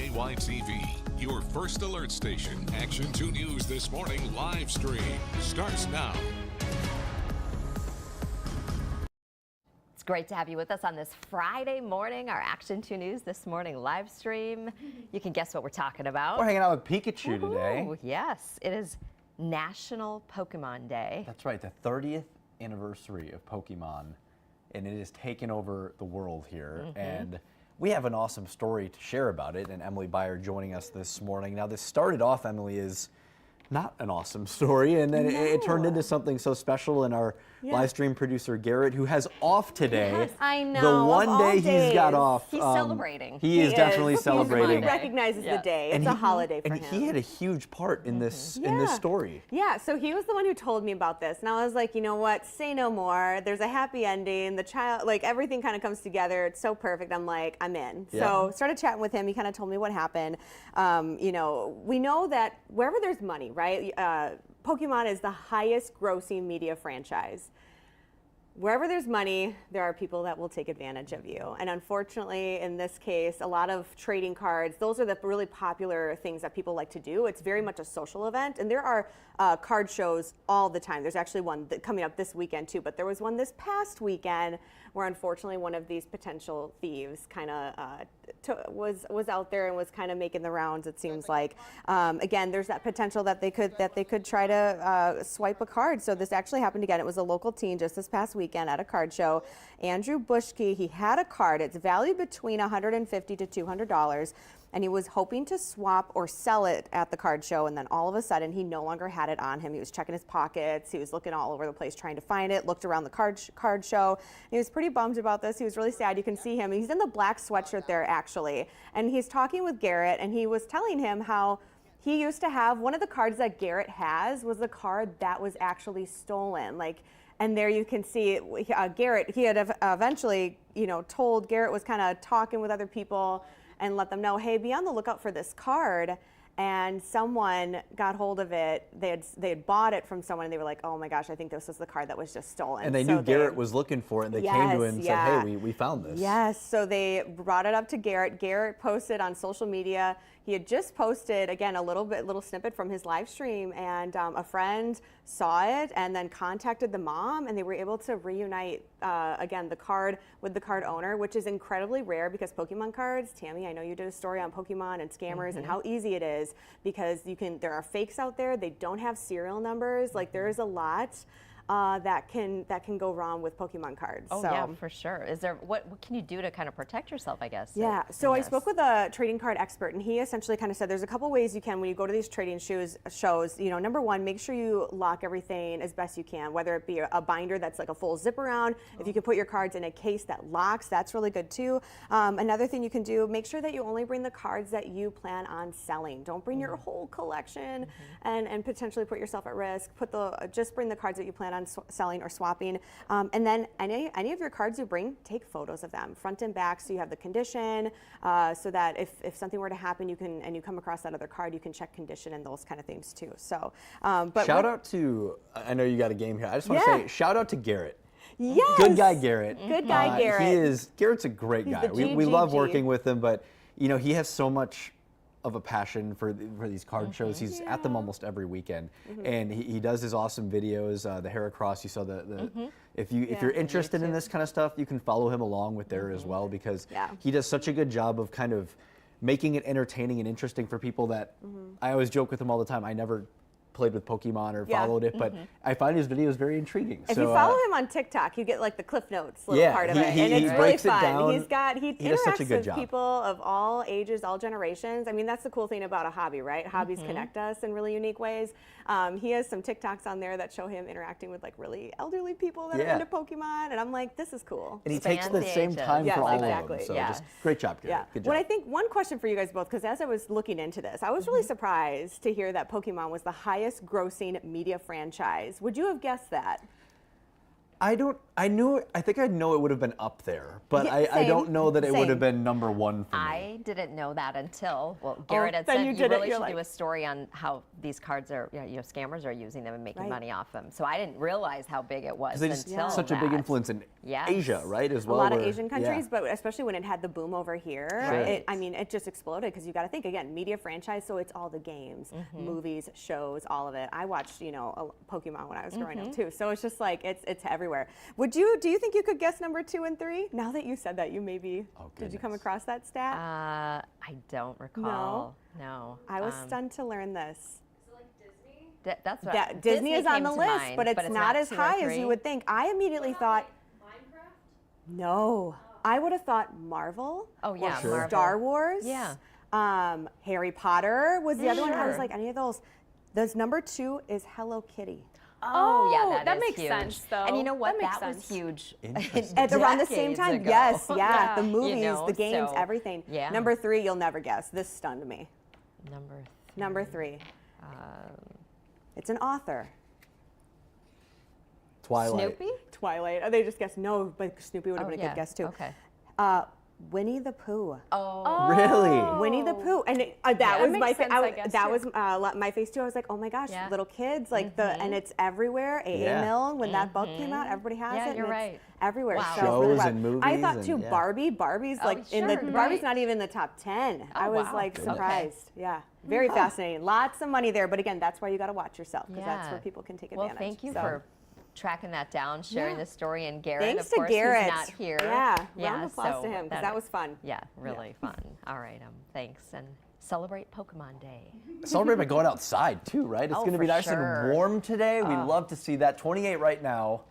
WBAY TV, your first alert station. Action 2 News This Morning live stream starts now. It's great to have you with us on this Friday morning, our Action 2 News This Morning live stream. You can guess what we're talking about. We're hanging out with Pikachu today. Yes, it is National Pokemon Day. That's right, the 30th anniversary of Pokemon, and it has taken over the world here. And we have an awesome story to share about it, and Emily Byer joining us this morning. Now, this started off, Emily, is not an awesome story, and then it turned into something so special. And our live stream producer Garrett, who has off today, Yes, I know. the one day he's got off, He's celebrating. He is definitely celebrating. He recognizes the day. It's a holiday for him. And he had a huge part in this story. Yeah, so he was the one who told me about this, and I was like, you know what? Say no more. There's a happy ending. The child, like everything, kind of comes together. It's so perfect. I'm like, I'm in. Yeah. So started chatting with him. He kind of told me what happened. You know, we know that wherever there's money, right? Pokemon is the highest grossing media franchise. Wherever there's money, there are people that will take advantage of you. And unfortunately, in this case, a lot of trading cards, those are the really popular things that people like to do. It's very much a social event. And there are card shows all the time. There's actually one coming up this weekend too, but there was one this past weekend where unfortunately one of these potential thieves kind of was out there and was kind of making the rounds, it seems like. Again, there's that potential that they could try to swipe a card. So this actually happened again. It was a local teen just this past weekend at a card show. Andrew Bushke, he had a card. It's valued between $150 to $200. And he was hoping to swap or sell it at the card show, and then all of a sudden he no longer had it on him. He was checking his pockets, he was looking all over the place trying to find it, looked around the card show. And he was pretty bummed about this. He was really sad. You can see him. He's in the black sweatshirt there actually, and he's talking with Garrett, and he was telling him how he used to have one of the cards that Garrett has was the card that was actually stolen. And there you can see Garrett, he had eventually, told Garrett was kind of talking with other people and let them know, hey, be on the lookout for this card. And someone got hold of it. They had bought it from someone, and they were like, oh my gosh, I think this was the card that was just stolen. And they knew Garrett was looking for it, and they came to him and said, hey, we found this. Yes, so they brought it up to Garrett. Garrett posted on social media. He had just posted, again, a little snippet from his live stream, and a friend saw it and then contacted the mom, and they were able to reunite, again, the card with the card owner, which is incredibly rare because Pokemon cards, Tammy, I know you did a story on Pokemon and scammers and how easy it is because there are fakes out there. They don't have serial numbers. Like, there is a lot that can go wrong with Pokemon cards. Oh, yeah, for sure. Is there what can you do to kind of protect yourself, I guess? Yeah, so I spoke with a trading card expert, and he essentially kind of said there's a couple ways you can when you go to these trading shows. Number one, make sure you lock everything as best you can, whether it be a binder that's like a full zip around. If you can put your cards in a case that locks, that's really good too. Another thing you can do, make sure that you only bring the cards that you plan on selling. Don't bring your whole collection and potentially put yourself at risk. Just bring the cards that you plan on selling or swapping, and then any of your cards you bring, take photos of them front and back so you have the condition, so that if something were to happen, you come across that other card, you can check condition and those kind of things too. So but shout out to, I know you got a game here, I just want to say shout out to Garrett. Yes. Good guy Garrett. Good guy Garrett. Garrett's a great guy. We love working with him, but he has so much of a passion for these card shows. He's at them almost every weekend, and he does his awesome videos. The Heracross, you saw if you're interested in this kind of stuff, you can follow him along with there as well, because he does such a good job of kind of making it entertaining and interesting for people that I always joke with him all the time. I never played with Pokemon or followed it, but I find his videos very intriguing. If you follow him on TikTok, you get like the Cliff Notes little part of it, and it's really fun. He interacts with people of all ages, all generations. I mean, that's the cool thing about a hobby, right? Hobbies connect us in really unique ways. He has some TikToks on there that show him interacting with like really elderly people that are into Pokemon, and I'm like, this is cool. And he takes the same time for all of them. So just great job, Garrett. Good job. What I think, one question for you guys both, because as I was looking into this, I was really surprised to hear that Pokemon was the highest grossing media franchise. Would you have guessed that? I think I know it would have been up there, but Yeah, I don't same, know that it would same. have been number one for me. I didn't know that until, Garrett had then said you you did it, really you're should like- do a story on how these cards are, scammers are using them and making Right. money off them. So I didn't realize how big it was Because they until just such a big that. influence in Yes. Asia, right, as A well. lot of where- Asian countries, yeah. but especially when it had the boom over here, Right. it just exploded because you got to think again, media franchise, so it's all the games, Mm-hmm. movies, shows, all of it. I watched, Pokemon when I was growing Mm-hmm. up too, so it's just like it's everywhere. Do you think you could guess number 2 and 3? Now that you said that, you maybe did you come goodness. across that stat? I don't recall. No. I was stunned to learn this. That's what That Disney is on came the to list, mind, but it's not as 2 or high as 3. you would think. I immediately thought no. I would have thought Marvel. Oh yeah, Sure. Marvel. Star Wars. Yeah. Harry Potter was the other one. I was Sure. like, any of those. Those number 2 is Hello Kitty. Oh, yeah, that is makes huge. sense, though. And you know what? That makes That was sense. huge. Interesting. At around the same decades time, ago. yes, yeah, Yeah. the movies, know, the games, so, everything. yeah. Number 3, you'll never guess. This stunned me. Number 3. Number 3. It's an author. Twilight. Snoopy? Twilight. Oh, they just guessed no, but Snoopy would have Oh, been a yeah. good guess too. Okay. Winnie the Pooh. Oh. Really? Winnie the Pooh, and that That was makes my sense, I guess, that too. was my face too. I was like, oh my gosh, Yeah. little kids, like and it's everywhere. A.A. Yeah. Milne, when that book came out, everybody has Yeah, it. you're and right. It's everywhere. Wow. So it's really Shows wild. and movies I thought and- too. yeah. Barbie's Oh, like in the sure, Barbie's right. not even in the top 10. Oh, I was wow. like Okay. surprised. Yeah, very fascinating. Lots of money there, but again, that's why you got to watch yourself because that's Yeah. where people can take Well, advantage. thank you So, for tracking that down, sharing Yeah. the story, and Garrett, Thanks of to course, Garrett. who's not here. Yeah, round of applause so to him because that was fun. Yeah, really fun. All right, thanks, and celebrate Pokemon Day. Celebrate by going outside too, right? It's Oh, going to be for nice sure. and warm today. We love to see that. 28 right now.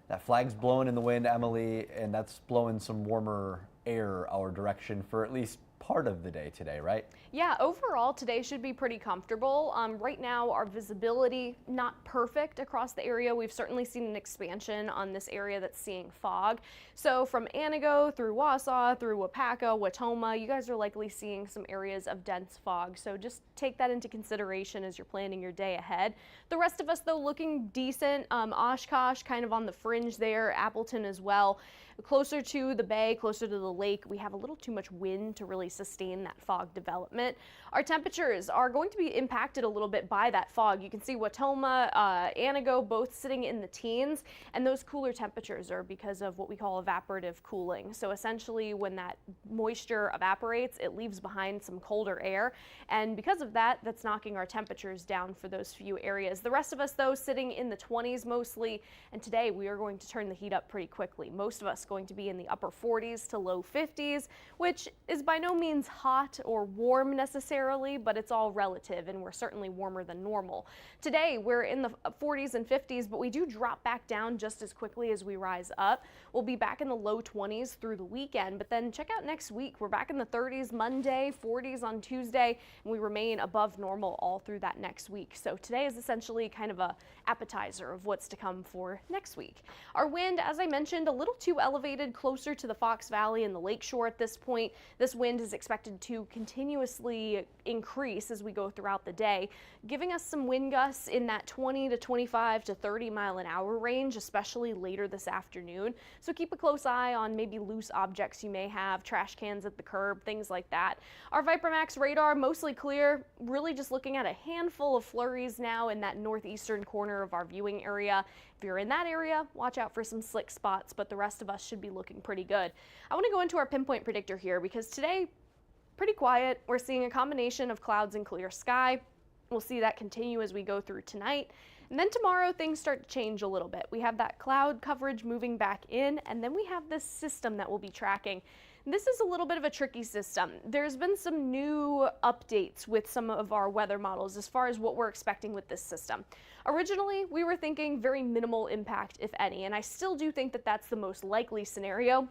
That flag's blowing in the wind, Emily, and that's blowing some warmer air our direction for at least part of the day today, right? Yeah, overall today should be pretty comfortable. Right now our visibility not perfect across the area. We've certainly seen an expansion on this area that's seeing fog. So from Anago through Wausau, through Wapaka, Watoma, you guys are likely seeing some areas of dense fog. So just take that into consideration as you're planning your day ahead. The rest of us though looking decent. Oshkosh kind of on the fringe there, Appleton as well. Closer to the bay, closer to the lake, we have a little too much wind to really sustain that fog development. Our temperatures are going to be impacted a little bit by that fog. You can see Watoma, Anago both sitting in the teens, and those cooler temperatures are because of what we call evaporative cooling. So essentially when that moisture evaporates, it leaves behind some colder air, and because of that, that's knocking our temperatures down for those few areas. The rest of us though sitting in the 20s mostly, and today we are going to turn the heat up pretty quickly. Most of us going to be in the upper 40s to low 50s, which is by no means hot or warm necessarily, but it's all relative, and we're certainly warmer than normal. Today we're in the 40s and 50s, but we do drop back down just as quickly as we rise up. We'll be back in the low 20s through the weekend, but then check out next week. We're back in the 30s Monday, 40s on Tuesday, and we remain above normal all through that next week. So today is essentially kind of a appetizer of what's to come for next week. Our wind, as I mentioned, a little too elevated closer to the Fox Valley and the lakeshore at this point. This wind is expected to continuously increase as we go throughout the day, giving us some wind gusts in that 20 to 25 to 30 mile an hour range, especially later this afternoon. So keep a close eye on maybe loose objects you may have, trash cans at the curb, things like that. Our ViperMax radar mostly clear, really just looking at a handful of flurries now in that northeastern corner of our viewing area. If you're in that area, watch out for some slick spots, but the rest of us should be looking pretty good. I want to go into our pinpoint predictor here because today, pretty quiet. We're seeing a combination of clouds and clear sky. We'll see that continue as we go through tonight. And then tomorrow things start to change a little bit. We have that cloud coverage moving back in, and then we have this system that we'll be tracking. This is a little bit of a tricky system. There's been some new updates with some of our weather models as far as what we're expecting with this system. Originally, we were thinking very minimal impact, if any, and I still do think that that's the most likely scenario.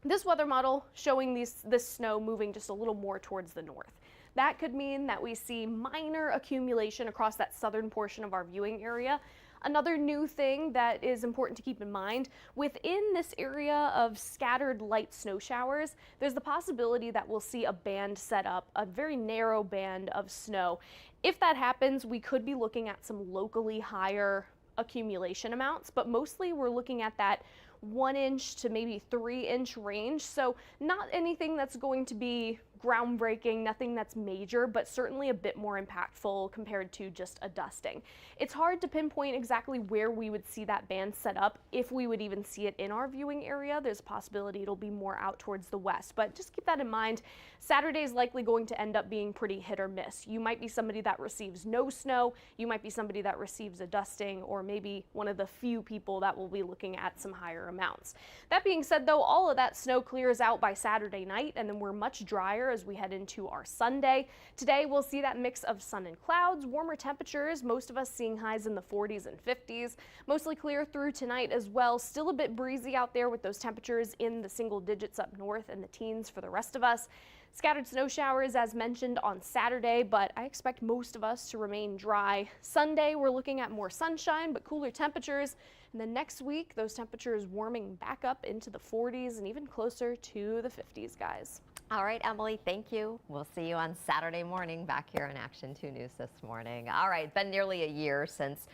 This weather model showing this snow moving just a little more towards the north. That could mean that we see minor accumulation across that southern portion of our viewing area. Another new thing that is important to keep in mind, within this area of scattered light snow showers, there's the possibility that we'll see a band set up, a very narrow band of snow. If that happens, we could be looking at some locally higher accumulation amounts, but mostly we're looking at that 1 inch to maybe 3 inch range. So not anything that's going to be groundbreaking, nothing that's major, but certainly a bit more impactful compared to just a dusting. It's hard to pinpoint exactly where we would see that band set up, if we would even see it in our viewing area. There's a possibility it'll be more out towards the west, but just keep that in mind. Saturday is likely going to end up being pretty hit or miss. You might be somebody that receives no snow, you might be somebody that receives a dusting, or maybe one of the few people that will be looking at some higher amounts. That being said though, all of that snow clears out by Saturday night, and then we're much drier as we head into our Sunday. Today we'll see that mix of sun and clouds, warmer temperatures, most of us seeing highs in the 40s and 50s. Mostly clear through tonight as well. Still a bit breezy out there with those temperatures in the single digits up north and the teens for the rest of us. Scattered snow showers as mentioned on Saturday, but I expect most of us to remain dry. Sunday we're looking at more sunshine but cooler temperatures. And then next week those temperatures warming back up into the 40s and even closer to the 50s, guys. All right, Emily, thank you. We'll see you on Saturday morning back here on Action 2 News this morning. All right, been nearly a year since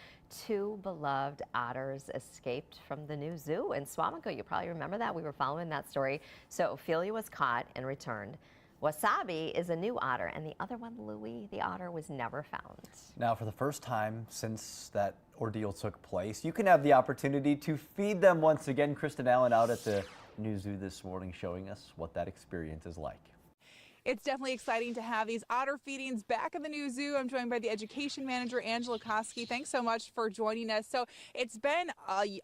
2 beloved otters escaped from the new zoo in Swamico. You probably remember that. We were following that story. So Ophelia was caught and returned. Wasabi is a new otter, and the other one, Louie, the otter, was never found. Now, for the first time since that ordeal took place, you can have the opportunity to feed them once again. Kristen Allen out at the new zoo this morning showing us what that experience is like. It's definitely exciting to have these otter feedings back in the new zoo. I'm joined by the education manager, Angela Koski. Thanks so much for joining us. So it's been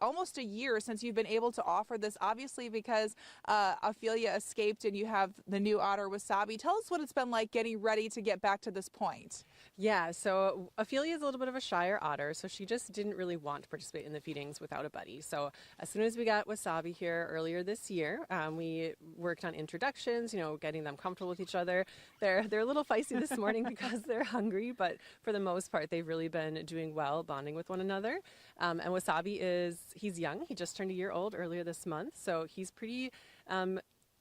almost a year since you've been able to offer this, obviously because Ophelia escaped and you have the new otter, Wasabi. Tell us what it's been like getting ready to get back to this point. Yeah, so Ophelia is a little bit of a shyer otter, so she just didn't really want to participate in the feedings without a buddy. So as soon as we got Wasabi here earlier this year, we worked on introductions, getting them comfortable with each other. They're a little feisty this morning because they're hungry, but for the most part, they've really been doing well, bonding with one another. And Wasabi he's young. He just turned a year old earlier this month, so he's pretty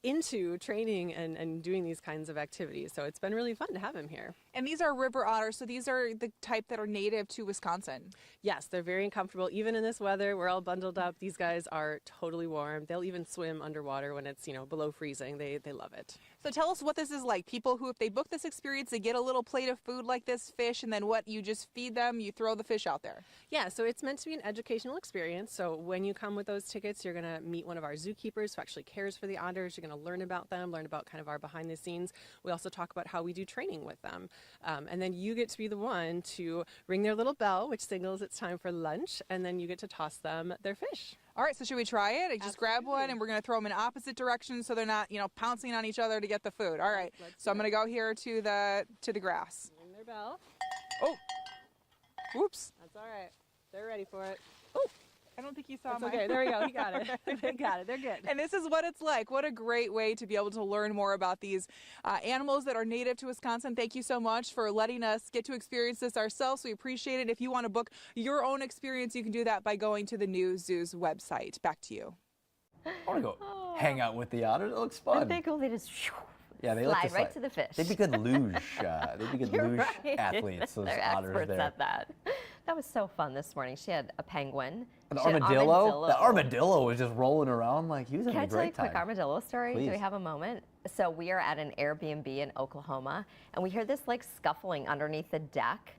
into training and doing these kinds of activities. So it's been really fun to have him here. And these are river otters, so these are the type that are native to Wisconsin. Yes, they're very uncomfortable. Even in this weather, we're all bundled up. These guys are totally warm. They'll even swim underwater when it's, below freezing. They love it. So tell us what this is like. People who, if they book this experience, they get a little plate of food like this, fish, and then what? You just feed them, you throw the fish out there. Yeah, so it's meant to be an educational experience. So when you come with those tickets, you're going to meet one of our zookeepers who actually cares for the otters. You're going to learn about them, learn about kind of our behind the scenes. We also talk about how we do training with them. And then you get to be the one to ring their little bell, which signals it's time for lunch, and then you get to toss them their fish. All right, so should we try it? I just grab one and we're going to throw them in opposite directions so they're not, pouncing on each other to get the food. All right, so I'm going to go here to the grass. Ring their bell. Oh, oops. That's all right. They're ready for it. Oh, I don't think you saw That's mine. okay, there we go. He got it. They got it. They're good. And this is what it's like. What a great way to be able to learn more about these animals that are native to Wisconsin. Thank you so much for letting us get to experience this ourselves. We appreciate it. If you want to book your own experience, you can do that by going to the new zoo's website. Back to you. I want to go hang out with the otters. It looks fun. They go, they just Yeah, they slide right to the fish. They'd be good luge. They'd be good luge athletes. Those They're otters experts there. at that. That was so fun this morning. She had a penguin. An She had an armadillo. The armadillo was just rolling around like he was Can having I a tell you a great time. quick armadillo story? Please. Do we have a moment? So we are at an Airbnb in Oklahoma, and we hear this like scuffling underneath the deck.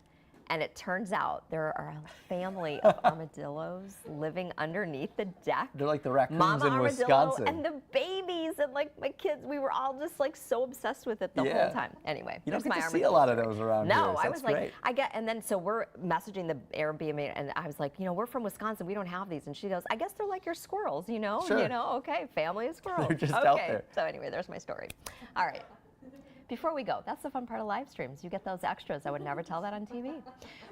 And it turns out there are a family of armadillos living underneath the deck. They're like the raccoons Mama in armadillo Wisconsin. and the babies and like my kids, we were all just like so obsessed with it the whole time. Anyway, You don't there's get my to see a armadillo lot of story. those around No, here. So I that's was great. like, and then so we're messaging the Airbnb, and I was like, we're from Wisconsin, we don't have these, and she goes, I guess they're like your squirrels, Sure. okay, family of squirrels. They're just okay. out there. So anyway, there's my story. All right. Before we go, that's the fun part of live streams. You get those extras. I would never tell that on TV.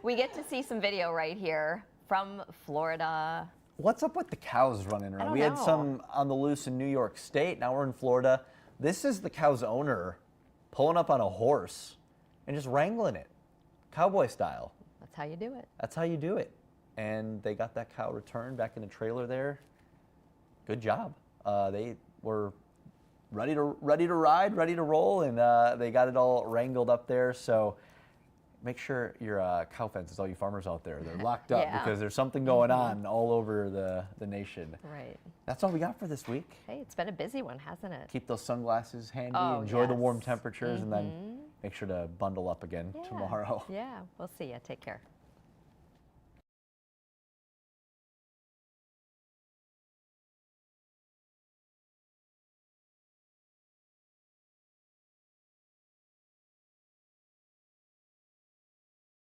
We get to see some video right here from Florida. What's up with the cows running around? don't We had know. some on the loose in New York State. Now we're in Florida. This is the cow's owner pulling up on a horse and just wrangling it, cowboy style. That's how you do it. That's how you do it. And they got that cow returned back in the trailer there. Good job. They were ready to ride, ready to roll, and they got it all wrangled up there. So make sure your cow fences, all you farmers out there, they're locked up because there's something going on all over the nation. Right. That's all we got for this week. Hey, it's been a busy one, hasn't it? Keep those sunglasses handy, Oh, enjoy the warm yes. temperatures, and then make sure to bundle up again tomorrow. Yeah, we'll see you. Take care.